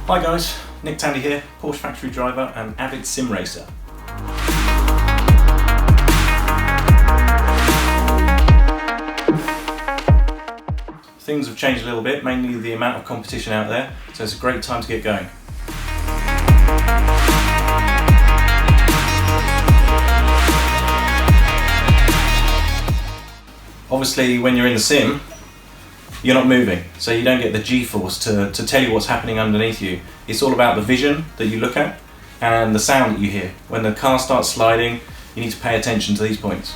Hi guys, Tandy here, Porsche factory driver and avid sim racer. Things have changed a little bit, mainly the amount of competition out there, so it's a great time to get going. Obviously when you're in the sim, you're not moving, so you don't get the G-force to tell you what's happening underneath you. It's all about the vision that you look at and the sound that you hear. When the car starts sliding, you need to pay attention to these points.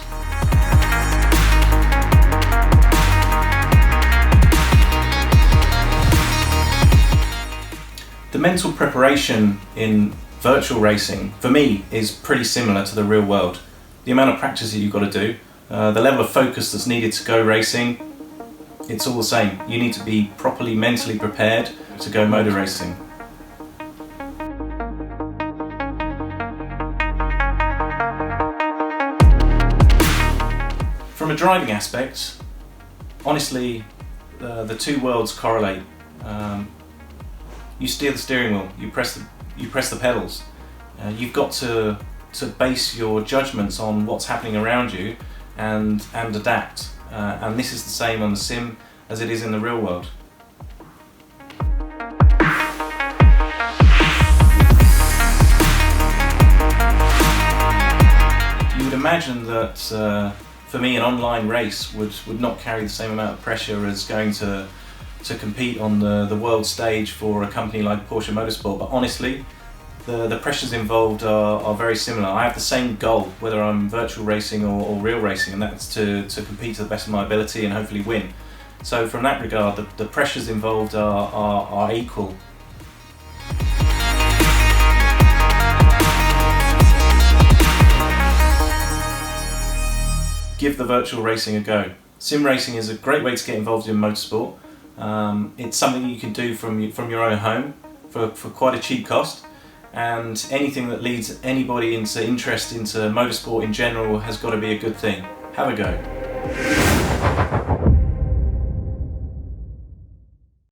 The mental preparation in virtual racing, for me, is pretty similar to the real world. The amount of practice that you've got to do, the level of focus that's needed to go racing, it's all the same. You need to be properly mentally prepared to go motor racing. From a driving aspect, honestly, the two worlds correlate. You steer the steering wheel, you press the pedals. You've got to base your judgments on what's happening around you and adapt. And this is the same on the sim as it is in the real world. You would imagine that for me an online race would not carry the same amount of pressure as going to compete on the world stage for a company like Porsche Motorsport, but honestly the pressures involved are very similar. I have the same goal whether I'm virtual racing or real racing, and that's to compete to the best of my ability and hopefully win. So from that regard, the pressures involved are equal. Give the virtual racing a go. Sim racing is a great way to get involved in motorsport. It's something you can do from your own home for quite a cheap cost, and anything that leads anybody into interest into motorsport in general has got to be a good thing. Have a go.